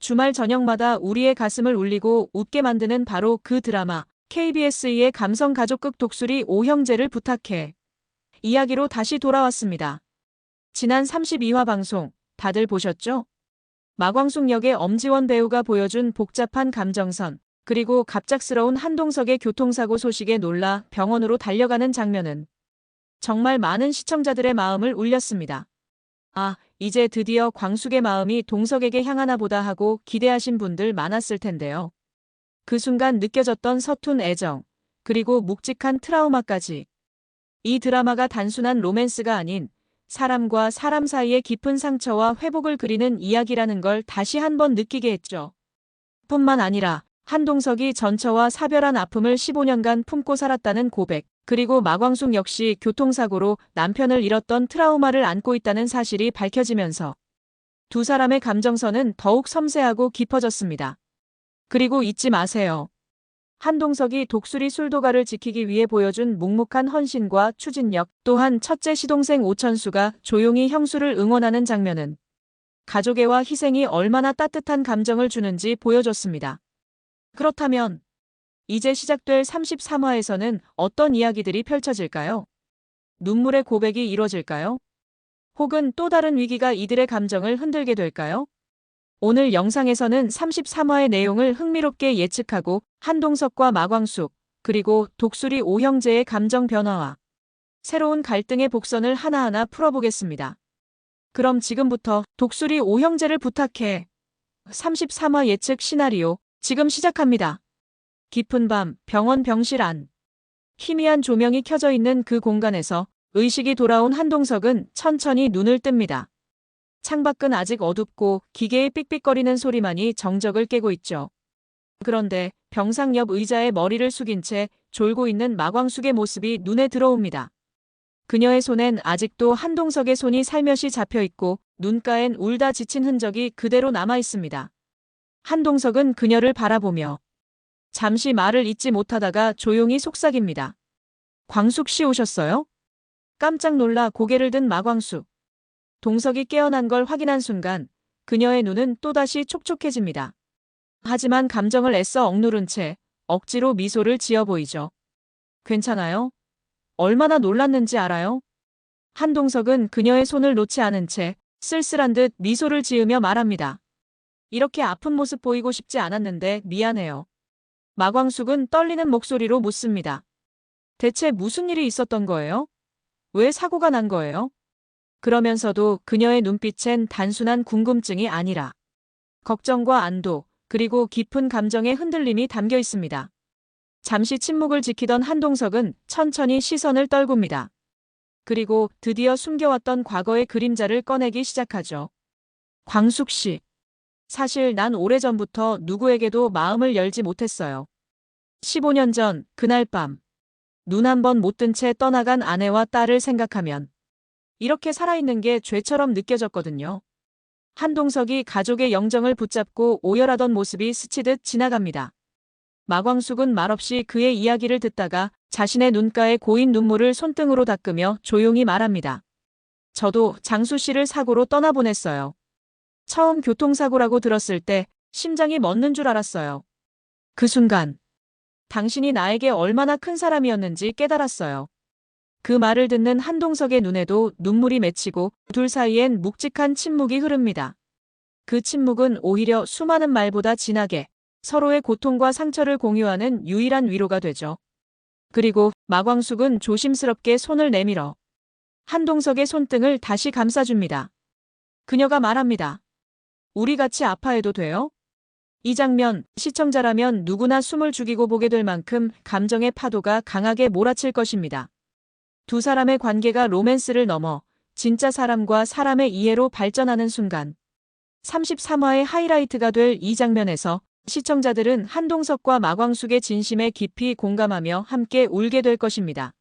주말 저녁마다 우리의 가슴을 울리고 웃게 만드는 바로 그 드라마, KBS2의 감성 가족극 독수리 오형제를 부탁해. 이야기로 다시 돌아왔습니다. 지난 32화 방송, 다들 보셨죠? 마광숙 역의 엄지원 배우가 보여준 복잡한 감정선, 그리고 갑작스러운 한동석의 교통사고 소식에 놀라 병원으로 달려가는 장면은 정말 많은 시청자들의 마음을 울렸습니다. 아, 이제 드디어 광숙의 마음이 동석에게 향하나 보다 하고 기대하신 분들 많았을 텐데요. 그 순간 느껴졌던 서툰 애정, 그리고 묵직한 트라우마까지. 이 드라마가 단순한 로맨스가 아닌 사람과 사람 사이의 깊은 상처와 회복을 그리는 이야기라는 걸 다시 한번 느끼게 했죠. 뿐만 아니라 한동석이 전처와 사별한 아픔을 15년간 품고 살았다는 고백, 그리고 마광숙 역시 교통사고로 남편을 잃었던 트라우마를 안고 있다는 사실이 밝혀지면서 두 사람의 감정선은 더욱 섬세하고 깊어졌습니다. 그리고 잊지 마세요. 한동석이 독수리 술도가를 지키기 위해 보여준 묵묵한 헌신과 추진력, 또한 첫째 시동생 오천수가 조용히 형수를 응원하는 장면은 가족애와 희생이 얼마나 따뜻한 감정을 주는지 보여줬습니다. 그렇다면 이제 시작될 33화에서는 어떤 이야기들이 펼쳐질까요? 눈물의 고백이 이뤄질까요? 혹은 또 다른 위기가 이들의 감정을 흔들게 될까요? 오늘 영상에서는 33화의 내용을 흥미롭게 예측하고 한동석과 마광숙, 그리고 독수리 오형제의 감정 변화와 새로운 갈등의 복선을 하나하나 풀어보겠습니다. 그럼 지금부터 독수리 오형제를 부탁해. 33화 예측 시나리오 지금 시작합니다. 깊은 밤 병원 병실 안. 희미한 조명이 켜져 있는 그 공간에서 의식이 돌아온 한동석은 천천히 눈을 뜹니다. 창밖은 아직 어둡고 기계의 삑삑거리는 소리만이 정적을 깨고 있죠. 그런데 병상 옆 의자에 머리를 숙인 채 졸고 있는 마광숙의 모습이 눈에 들어옵니다. 그녀의 손엔 아직도 한동석의 손이 살며시 잡혀 있고 눈가엔 울다 지친 흔적이 그대로 남아 있습니다. 한동석은 그녀를 바라보며 잠시 말을 잇지 못하다가 조용히 속삭입니다. 광숙 씨 오셨어요? 깜짝 놀라 고개를 든 마광숙. 동석이 깨어난 걸 확인한 순간 그녀의 눈은 또다시 촉촉해집니다. 하지만 감정을 애써 억누른 채 억지로 미소를 지어 보이죠. 괜찮아요? 얼마나 놀랐는지 알아요? 한동석은 그녀의 손을 놓지 않은 채 쓸쓸한 듯 미소를 지으며 말합니다. 이렇게 아픈 모습 보이고 싶지 않았는데 미안해요. 마광숙은 떨리는 목소리로 묻습니다. 대체 무슨 일이 있었던 거예요? 왜 사고가 난 거예요? 그러면서도 그녀의 눈빛엔 단순한 궁금증이 아니라 걱정과 안도, 그리고 깊은 감정의 흔들림이 담겨 있습니다. 잠시 침묵을 지키던 한동석은 천천히 시선을 떨굽니다. 그리고 드디어 숨겨왔던 과거의 그림자를 꺼내기 시작하죠. 광숙 씨. 사실 난 오래전부터 누구에게도 마음을 열지 못했어요. 15년 전 그날 밤 눈 한 번 못 뜬 채 떠나간 아내와 딸을 생각하면 이렇게 살아있는 게 죄처럼 느껴졌거든요. 한동석이 가족의 영정을 붙잡고 오열하던 모습이 스치듯 지나갑니다. 마광숙은 말없이 그의 이야기를 듣다가 자신의 눈가에 고인 눈물을 손등으로 닦으며 조용히 말합니다. 저도 장수 씨를 사고로 떠나보냈어요. 처음 교통사고라고 들었을 때 심장이 멎는 줄 알았어요. 그 순간 당신이 나에게 얼마나 큰 사람이었는지 깨달았어요. 그 말을 듣는 한동석의 눈에도 눈물이 맺히고 둘 사이엔 묵직한 침묵이 흐릅니다. 그 침묵은 오히려 수많은 말보다 진하게 서로의 고통과 상처를 공유하는 유일한 위로가 되죠. 그리고 마광숙은 조심스럽게 손을 내밀어 한동석의 손등을 다시 감싸줍니다. 그녀가 말합니다. 우리 같이 아파해도 돼요? 이 장면, 시청자라면 누구나 숨을 죽이고 보게 될 만큼 감정의 파도가 강하게 몰아칠 것입니다. 두 사람의 관계가 로맨스를 넘어 진짜 사람과 사람의 이해로 발전하는 순간 33화의 하이라이트가 될 이 장면에서 시청자들은 한동석과 마광숙의 진심에 깊이 공감하며 함께 울게 될 것입니다.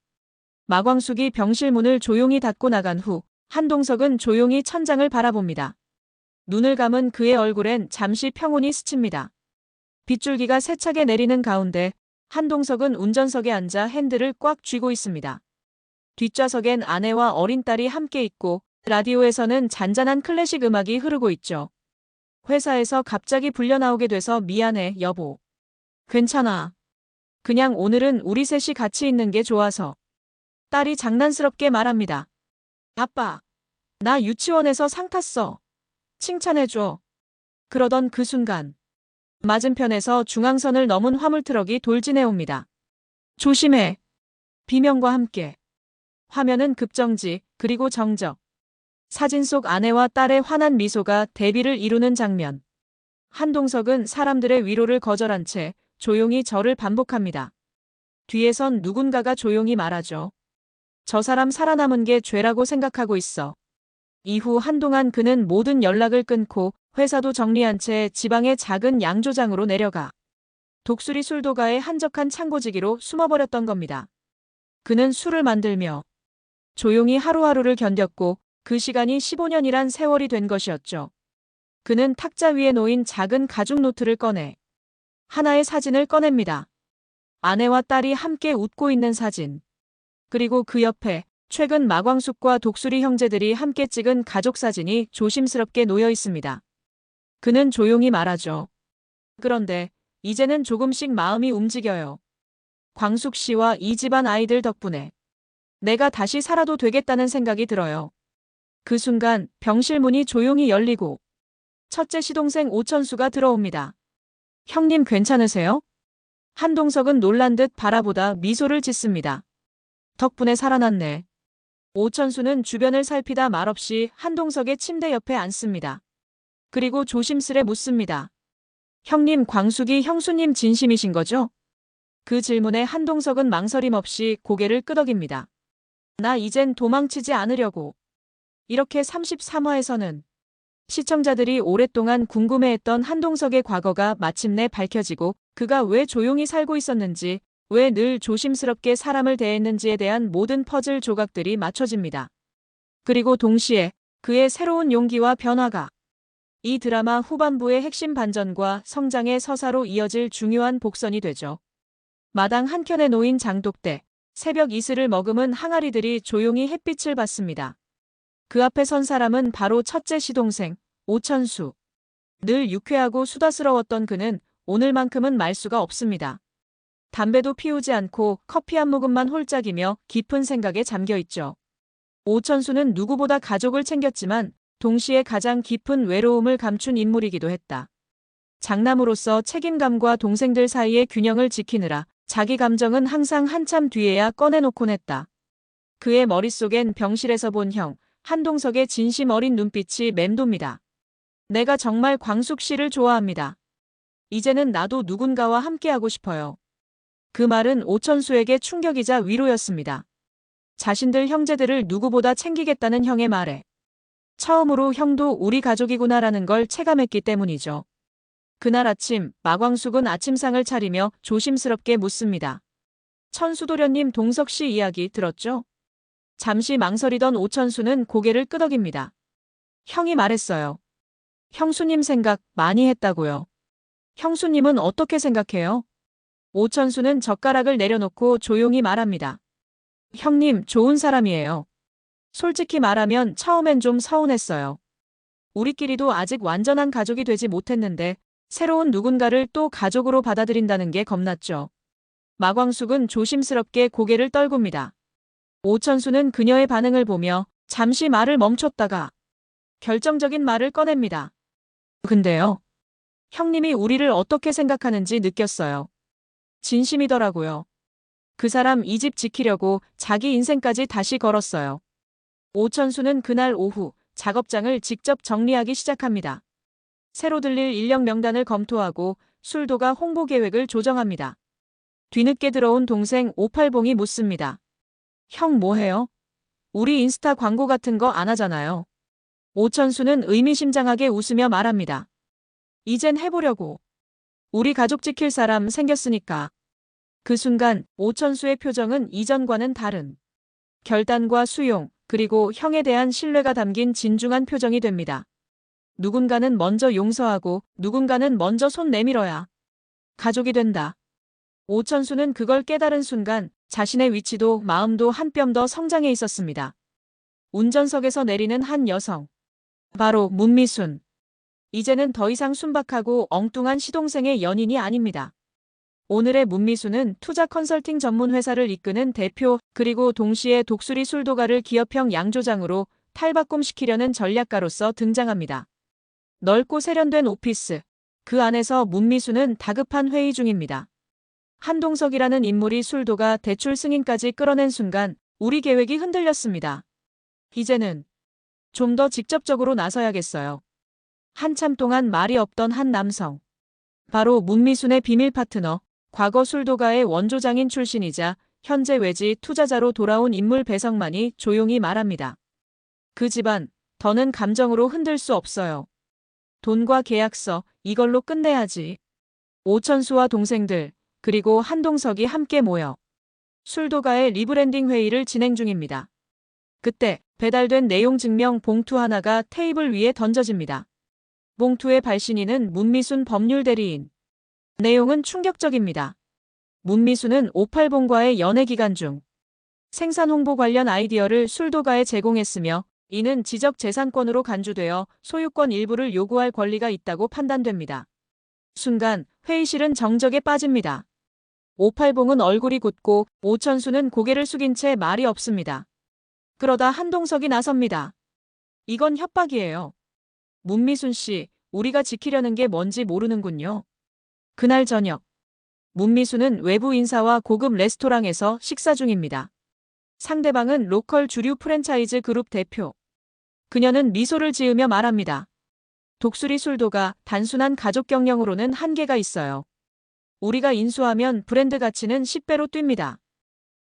마광숙이 병실 문을 조용히 닫고 나간 후 한동석은 조용히 천장을 바라봅니다. 눈을 감은 그의 얼굴엔 잠시 평온이 스칩니다. 빗줄기가 세차게 내리는 가운데 한동석은 운전석에 앉아 핸들을 꽉 쥐고 있습니다. 뒷좌석엔 아내와 어린 딸이 함께 있고 라디오에서는 잔잔한 클래식 음악이 흐르고 있죠. 회사에서 갑자기 불려 나오게 돼서 미안해, 여보. 괜찮아. 그냥 오늘은 우리 셋이 같이 있는 게 좋아서. 딸이 장난스럽게 말합니다. 아빠, 나 유치원에서 상 탔어. 칭찬해줘. 그러던 그 순간 맞은편에서 중앙선을 넘은 화물트럭이 돌진해옵니다. 조심해. 비명과 함께 화면은 급정지, 그리고 정적. 사진 속 아내와 딸의 환한 미소가 대비를 이루는 장면. 한동석은 사람들의 위로를 거절한 채 조용히 절을 반복합니다. 뒤에선 누군가가 조용히 말하죠. 저 사람 살아남은 게 죄라고 생각하고 있어. 이후 한동안 그는 모든 연락을 끊고 회사도 정리한 채 지방의 작은 양조장으로 내려가 독수리 술도가의 한적한 창고지기로 숨어버렸던 겁니다. 그는 술을 만들며 조용히 하루하루를 견뎠고 그 시간이 15년이란 세월이 된 것이었죠. 그는 탁자 위에 놓인 작은 가죽 노트를 꺼내 하나의 사진을 꺼냅니다. 아내와 딸이 함께 웃고 있는 사진. 그리고 그 옆에 최근 마광숙과 독수리 형제들이 함께 찍은 가족 사진이 조심스럽게 놓여 있습니다. 그는 조용히 말하죠. 그런데 이제는 조금씩 마음이 움직여요. 광숙 씨와 이 집안 아이들 덕분에 내가 다시 살아도 되겠다는 생각이 들어요. 그 순간 병실 문이 조용히 열리고 첫째 시동생 오천수가 들어옵니다. 형님 괜찮으세요? 한동석은 놀란 듯 바라보다 미소를 짓습니다. 덕분에 살아났네. 오천수는 주변을 살피다 말없이 한동석의 침대 옆에 앉습니다. 그리고 조심스레 묻습니다. 형님, 광숙이 형수님 진심이신 거죠? 그 질문에 한동석은 망설임 없이 고개를 끄덕입니다. 나 이젠 도망치지 않으려고. 이렇게 33화에서는 시청자들이 오랫동안 궁금해했던 한동석의 과거가 마침내 밝혀지고 그가 왜 조용히 살고 있었는지, 왜 늘 조심스럽게 사람을 대했는지에 대한 모든 퍼즐 조각들이 맞춰집니다. 그리고 동시에 그의 새로운 용기와 변화가 이 드라마 후반부의 핵심 반전과 성장의 서사로 이어질 중요한 복선이 되죠. 마당 한켠에 놓인 장독대, 새벽 이슬을 머금은 항아리들이 조용히 햇빛을 받습니다. 그 앞에 선 사람은 바로 첫째 시동생, 오천수. 늘 유쾌하고 수다스러웠던 그는 오늘만큼은 말수가 없습니다. 담배도 피우지 않고 커피 한 모금만 홀짝이며 깊은 생각에 잠겨 있죠. 오천수는 누구보다 가족을 챙겼지만 동시에 가장 깊은 외로움을 감춘 인물이기도 했다. 장남으로서 책임감과 동생들 사이의 균형을 지키느라 자기 감정은 항상 한참 뒤에야 꺼내놓곤 했다. 그의 머릿속엔 병실에서 본 형, 한동석의 진심 어린 눈빛이 맴돕니다. 내가 정말 광숙 씨를 좋아합니다. 이제는 나도 누군가와 함께하고 싶어요. 그 말은 오천수에게 충격이자 위로였습니다. 자신들 형제들을 누구보다 챙기겠다는 형의 말에 처음으로 형도 우리 가족이구나라는 걸 체감했기 때문이죠. 그날 아침 마광숙은 아침상을 차리며 조심스럽게 묻습니다. 천수도련님 동석 씨 이야기 들었죠? 잠시 망설이던 오천수는 고개를 끄덕입니다. 형이 말했어요. 형수님 생각 많이 했다고요. 형수님은 어떻게 생각해요? 오천수는 젓가락을 내려놓고 조용히 말합니다. 형님 좋은 사람이에요. 솔직히 말하면 처음엔 좀 서운했어요. 우리끼리도 아직 완전한 가족이 되지 못했는데 새로운 누군가를 또 가족으로 받아들인다는 게 겁났죠. 마광숙은 조심스럽게 고개를 떨굽니다. 오천수는 그녀의 반응을 보며 잠시 말을 멈췄다가 결정적인 말을 꺼냅니다. 근데요. 형님이 우리를 어떻게 생각하는지 느꼈어요. 진심이더라고요. 그 사람 이 집 지키려고 자기 인생까지 다시 걸었어요. 오천수는 그날 오후 작업장을 직접 정리하기 시작합니다. 새로 들릴 인력 명단을 검토하고 술도가 홍보 계획을 조정합니다. 뒤늦게 들어온 동생 오팔봉이 묻습니다. 형 뭐해요? 우리 인스타 광고 같은 거 안 하잖아요. 오천수는 의미심장하게 웃으며 말합니다. 이젠 해보려고. 우리 가족 지킬 사람 생겼으니까. 그 순간 오천수의 표정은 이전과는 다른 결단과 수용, 그리고 형에 대한 신뢰가 담긴 진중한 표정이 됩니다. 누군가는 먼저 용서하고 누군가는 먼저 손 내밀어야 가족이 된다. 오천수는 그걸 깨달은 순간 자신의 위치도 마음도 한 뼘 더 성장해 있었습니다. 운전석에서 내리는 한 여성. 바로 문미순. 이제는 더 이상 순박하고 엉뚱한 시동생의 연인이 아닙니다. 오늘의 문미수는 투자 컨설팅 전문 회사를 이끄는 대표 그리고 동시에 독수리 술도가를 기업형 양조장으로 탈바꿈시키려는 전략가로서 등장합니다. 넓고 세련된 오피스. 그 안에서 문미수는 다급한 회의 중입니다. 한동석이라는 인물이 술도가 대출 승인까지 끌어낸 순간 우리 계획이 흔들렸습니다. 이제는 좀 더 직접적으로 나서야겠어요. 한참 동안 말이 없던 한 남성. 바로 문미순의 비밀 파트너, 과거 술도가의 원조장인 출신이자 현재 외지 투자자로 돌아온 인물 배성만이 조용히 말합니다. 그 집안, 더는 감정으로 흔들 수 없어요. 돈과 계약서, 이걸로 끝내야지. 오천수와 동생들, 그리고 한동석이 함께 모여 술도가의 리브랜딩 회의를 진행 중입니다. 그때 배달된 내용 증명 봉투 하나가 테이블 위에 던져집니다. 봉투의 발신인은 문미순 법률 대리인. 내용은 충격적입니다. 문미순은 58봉과의 연애 기간 중 생산 홍보 관련 아이디어를 술도가에 제공했으며 이는 지적재산권으로 간주되어 소유권 일부를 요구할 권리가 있다고 판단됩니다. 순간 회의실은 정적에 빠집니다. 58봉은 얼굴이 굳고 오천수는 고개를 숙인 채 말이 없습니다. 그러다 한동석이 나섭니다. 이건 협박이에요. 문미순 씨, 우리가 지키려는 게 뭔지 모르는군요. 그날 저녁, 문미순은 외부 인사와 고급 레스토랑에서 식사 중입니다. 상대방은 로컬 주류 프랜차이즈 그룹 대표. 그녀는 미소를 지으며 말합니다. 독수리 술도가 단순한 가족 경영으로는 한계가 있어요. 우리가 인수하면 브랜드 가치는 10배로 뜁니다.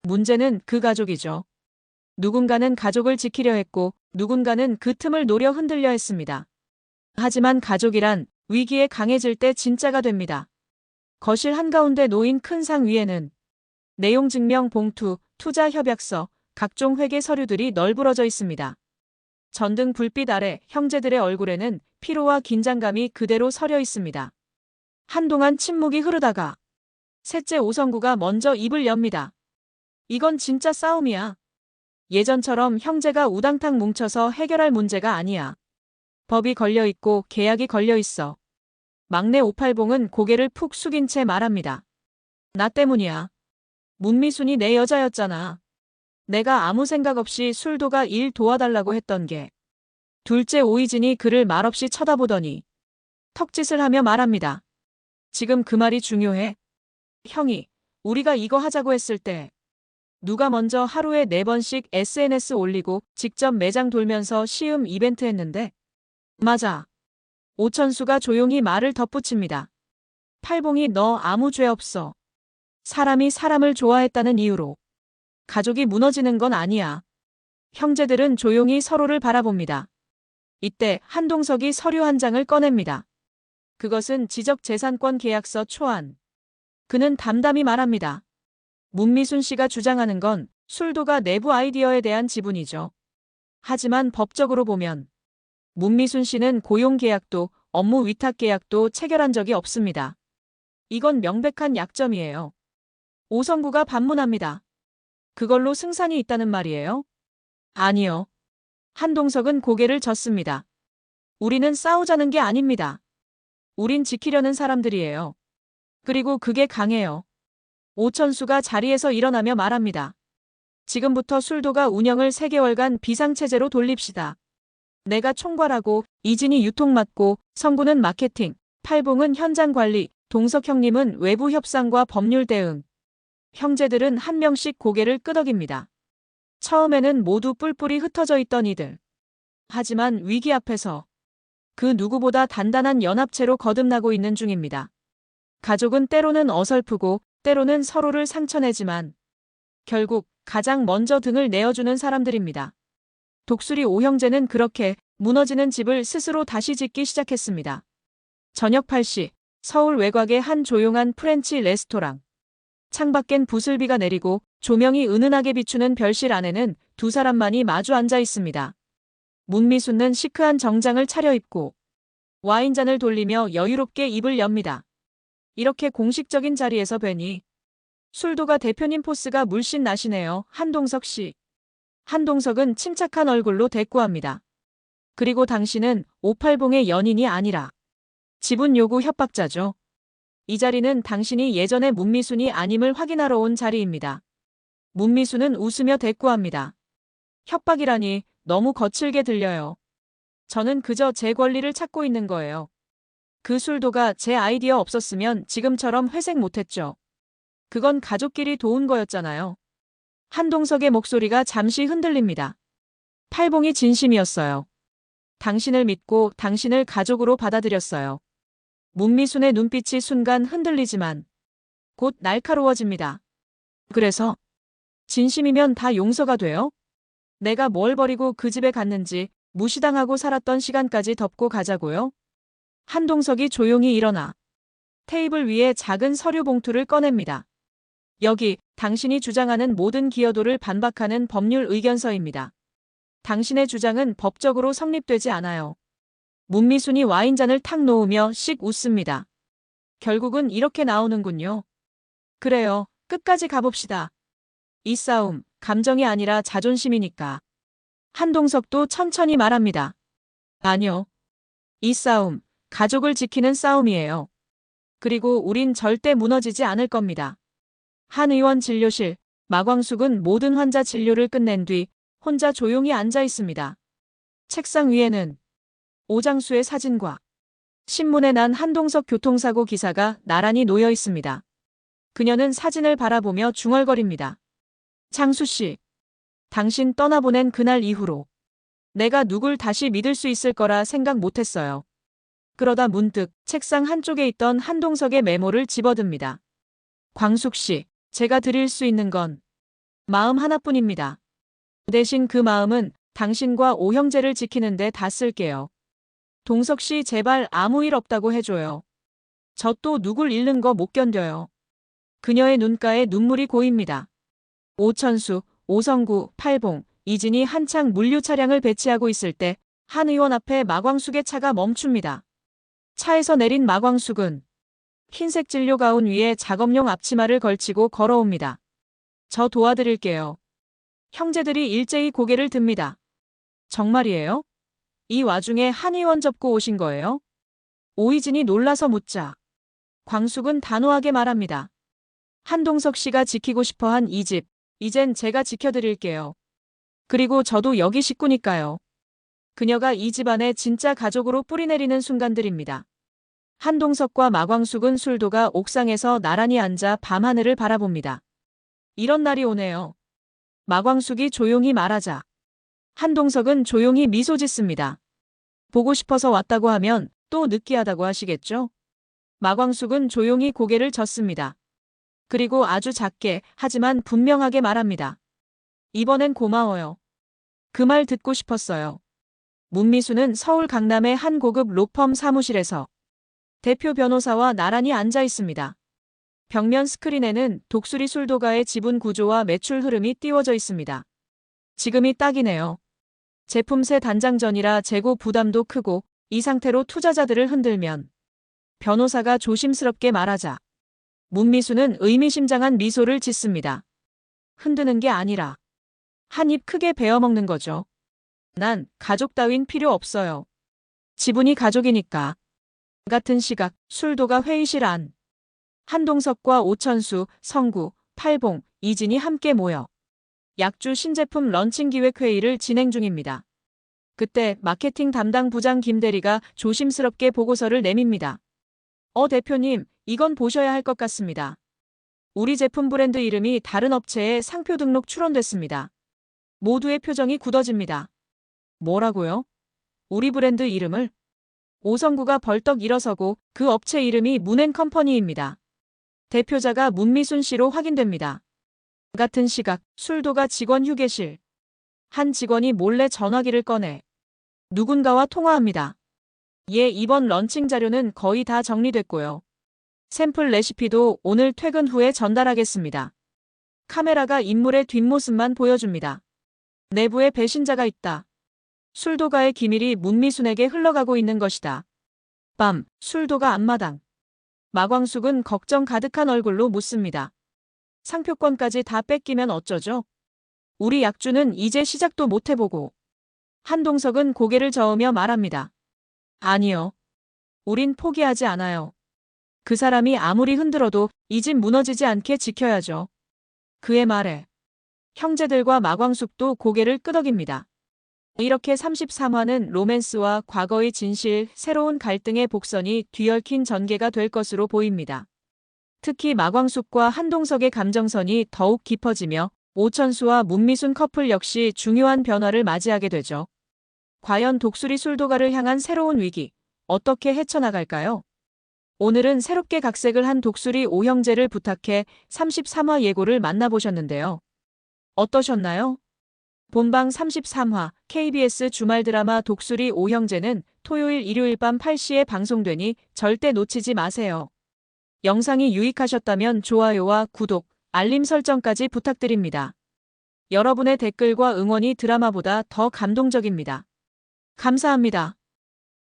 문제는 그 가족이죠. 누군가는 가족을 지키려 했고 누군가는 그 틈을 노려 흔들려 했습니다. 하지만 가족이란 위기에 강해질 때 진짜가 됩니다. 거실 한가운데 놓인 큰 상 위에는 내용 증명 봉투, 투자 협약서, 각종 회계 서류들이 널브러져 있습니다. 전등 불빛 아래 형제들의 얼굴에는 피로와 긴장감이 그대로 서려 있습니다. 한동안 침묵이 흐르다가 셋째 오성구가 먼저 입을 엽니다. 이건 진짜 싸움이야. 예전처럼 형제가 우당탕 뭉쳐서 해결할 문제가 아니야. 법이 걸려있고 계약이 걸려있어. 막내 58봉은 고개를 푹 숙인 채 말합니다. 나 때문이야. 문미순이 내 여자였잖아. 내가 아무 생각 없이 술도가 일 도와달라고 했던 게. 둘째 오이진이 그를 말없이 쳐다보더니 턱짓을 하며 말합니다. 지금 그 말이 중요해. 형이 우리가 이거 하자고 했을 때 누가 먼저 하루에 4번씩 SNS 올리고 직접 매장 돌면서 시음 이벤트 했는데? 맞아. 오천수가 조용히 말을 덧붙입니다. 팔봉이 너 아무 죄 없어. 사람이 사람을 좋아했다는 이유로 가족이 무너지는 건 아니야. 형제들은 조용히 서로를 바라봅니다. 이때 한동석이 서류 한 장을 꺼냅니다. 그것은 지적재산권 계약서 초안. 그는 담담히 말합니다. 문미순 씨가 주장하는 건 술도가 내부 아이디어에 대한 지분이죠. 하지만 법적으로 보면 문미순 씨는 고용계약도 업무 위탁계약도 체결한 적이 없습니다. 이건 명백한 약점이에요. 오성구가 반문합니다. 그걸로 승산이 있다는 말이에요? 아니요. 한동석은 고개를 젓습니다. 우리는 싸우자는 게 아닙니다. 우린 지키려는 사람들이에요. 그리고 그게 강해요. 오천수가 자리에서 일어나며 말합니다. 지금부터 술도가 운영을 3개월간 비상체제로 돌립시다. 내가 총괄하고 이진이 유통 맡고 성구는 마케팅, 팔봉은 현장 관리, 동석 형님은 외부 협상과 법률 대응. 형제들은 한 명씩 고개를 끄덕입니다. 처음에는 모두 뿔뿔이 흩어져 있던 이들. 하지만 위기 앞에서 그 누구보다 단단한 연합체로 거듭나고 있는 중입니다. 가족은 때로는 어설프고 때로는 서로를 상처내지만 결국 가장 먼저 등을 내어주는 사람들입니다. 독수리 오형제는 그렇게 무너지는 집을 스스로 다시 짓기 시작했습니다. 저녁 8시 서울 외곽의 한 조용한 프렌치 레스토랑. 창밖엔 부슬비가 내리고 조명이 은은하게 비추는 별실 안에는 두 사람만이 마주 앉아 있습니다. 문미순은 시크한 정장을 차려입고 와인잔을 돌리며 여유롭게 입을 엽니다. 이렇게 공식적인 자리에서 뵈니 술도가 대표님 포스가 물씬 나시네요. 한동석 씨. 한동석은 침착한 얼굴로 대꾸합니다. 그리고 당신은 58봉의 연인이 아니라 지분 요구 협박자죠. 이 자리는 당신이 예전의 문미순이 아님을 확인하러 온 자리입니다. 문미순은 웃으며 대꾸합니다. 협박이라니 너무 거칠게 들려요. 저는 그저 제 권리를 찾고 있는 거예요. 그 술도가 제 아이디어 없었으면 지금처럼 회색 못했죠. 그건 가족끼리 도운 거였잖아요. 한동석의 목소리가 잠시 흔들립니다. 팔봉이 진심이었어요. 당신을 믿고 당신을 가족으로 받아들였어요. 문미순의 눈빛이 순간 흔들리지만 곧 날카로워집니다. 그래서 진심이면 다 용서가 돼요? 내가 뭘 버리고 그 집에 갔는지 무시당하고 살았던 시간까지 덮고 가자고요? 한동석이 조용히 일어나 테이블 위에 작은 서류 봉투를 꺼냅니다. 여기 당신이 주장하는 모든 기여도를 반박하는 법률 의견서입니다. 당신의 주장은 법적으로 성립되지 않아요. 문미순이 와인잔을 탁 놓으며 씩 웃습니다. 결국은 이렇게 나오는군요. 그래요. 끝까지 가봅시다. 이 싸움, 감정이 아니라 자존심이니까. 한동석도 천천히 말합니다. 아니요. 이 싸움, 가족을 지키는 싸움이에요. 그리고 우린 절대 무너지지 않을 겁니다. 한 의원 진료실, 마광숙은 모든 환자 진료를 끝낸 뒤 혼자 조용히 앉아 있습니다. 책상 위에는 오장수의 사진과 신문에 난 한동석 교통사고 기사가 나란히 놓여 있습니다. 그녀는 사진을 바라보며 중얼거립니다. 장수 씨, 당신 떠나보낸 그날 이후로 내가 누굴 다시 믿을 수 있을 거라 생각 못했어요. 그러다 문득 책상 한쪽에 있던 한동석의 메모를 집어듭니다. 광숙 씨, 제가 드릴 수 있는 건 마음 하나뿐입니다. 대신 그 마음은 당신과 오형제를 지키는 데 다 쓸게요. 동석 씨 제발 아무 일 없다고 해줘요. 저 또 누굴 잃는 거 못 견뎌요. 그녀의 눈가에 눈물이 고입니다. 오천수, 오성구, 팔봉, 이진이 한창 물류 차량을 배치하고 있을 때 한 의원 앞에 마광숙의 차가 멈춥니다. 차에서 내린 마광숙은 흰색 진료 가운 위에 작업용 앞치마를 걸치고 걸어옵니다. 저 도와드릴게요. 형제들이 일제히 고개를 듭니다. 정말이에요? 이 와중에 한 의원 접고 오신 거예요? 오이진이 놀라서 묻자 광숙은 단호하게 말합니다. 한동석 씨가 지키고 싶어한 이 집, 이젠 제가 지켜드릴게요. 그리고 저도 여기 식구니까요. 그녀가 이 집안의 진짜 가족으로 뿌리내리는 순간들입니다. 한동석과 마광숙은 술도가 옥상에서 나란히 앉아 밤하늘을 바라봅니다. 이런 날이 오네요. 마광숙이 조용히 말하자 한동석은 조용히 미소 짓습니다. 보고 싶어서 왔다고 하면 또 느끼하다고 하시겠죠? 마광숙은 조용히 고개를 젓습니다. 그리고 아주 작게 하지만 분명하게 말합니다. 이번엔 고마워요. 그 말 듣고 싶었어요. 문미수는 서울 강남의 한 고급 로펌 사무실에서 대표 변호사와 나란히 앉아 있습니다. 벽면 스크린에는 독수리 술도가의 지분 구조와 매출 흐름이 띄워져 있습니다. 지금이 딱이네요. 제품세 단장 전이라 재고 부담도 크고 이 상태로 투자자들을 흔들면 변호사가 조심스럽게 말하자 문미수는 의미심장한 미소를 짓습니다. 흔드는 게 아니라 한 입 크게 베어먹는 거죠. 난 가족 따윈 필요 없어요. 지분이 가족이니까. 같은 시각 술도가 회의실 안. 한동석과 오천수, 성구, 팔봉, 이진이 함께 모여 약주 신제품 런칭 기획 회의를 진행 중입니다. 그때 마케팅 담당 부장 김대리가 조심스럽게 보고서를 내밉니다. 대표님, 이건 보셔야 할 것 같습니다. 우리 제품 브랜드 이름이 다른 업체에 상표 등록 출원됐습니다. 모두의 표정이 굳어집니다. 뭐라고요? 우리 브랜드 이름을? 오성구가 벌떡 일어서고 그 업체 이름이 문앤컴퍼니입니다. 대표자가 문미순 씨로 확인됩니다. 같은 시각 술도가 직원 휴게실. 한 직원이 몰래 전화기를 꺼내 누군가와 통화합니다. 예, 이번 런칭 자료는 거의 다 정리됐고요. 샘플 레시피도 오늘 퇴근 후에 전달하겠습니다. 카메라가 인물의 뒷모습만 보여줍니다. 내부에 배신자가 있다. 술도가의 기밀이 문미순에게 흘러가고 있는 것이다. 밤, 술도가 앞마당. 마광숙은 걱정 가득한 얼굴로 묻습니다. 상표권까지 다 뺏기면 어쩌죠? 우리 약주는 이제 시작도 못 해보고. 한동석은 고개를 저으며 말합니다. 아니요. 우린 포기하지 않아요. 그 사람이 아무리 흔들어도 이 집 무너지지 않게 지켜야죠. 그의 말에 형제들과 마광숙도 고개를 끄덕입니다. 이렇게 33화는 로맨스와 과거의 진실, 새로운 갈등의 복선이 뒤얽힌 전개가 될 것으로 보입니다. 특히 마광숙과 한동석의 감정선이 더욱 깊어지며 오천수와 문미순 커플 역시 중요한 변화를 맞이하게 되죠. 과연 독수리 술도가를 향한 새로운 위기, 어떻게 헤쳐나갈까요? 오늘은 새롭게 각색을 한 독수리 오형제를 부탁해 33화 예고를 만나보셨는데요. 어떠셨나요? 본방 33화 KBS 주말 드라마 독수리 오형제는 토요일 일요일 밤 8시에 방송되니 절대 놓치지 마세요. 영상이 유익하셨다면 좋아요와 구독, 알림 설정까지 부탁드립니다. 여러분의 댓글과 응원이 드라마보다 더 감동적입니다. 감사합니다.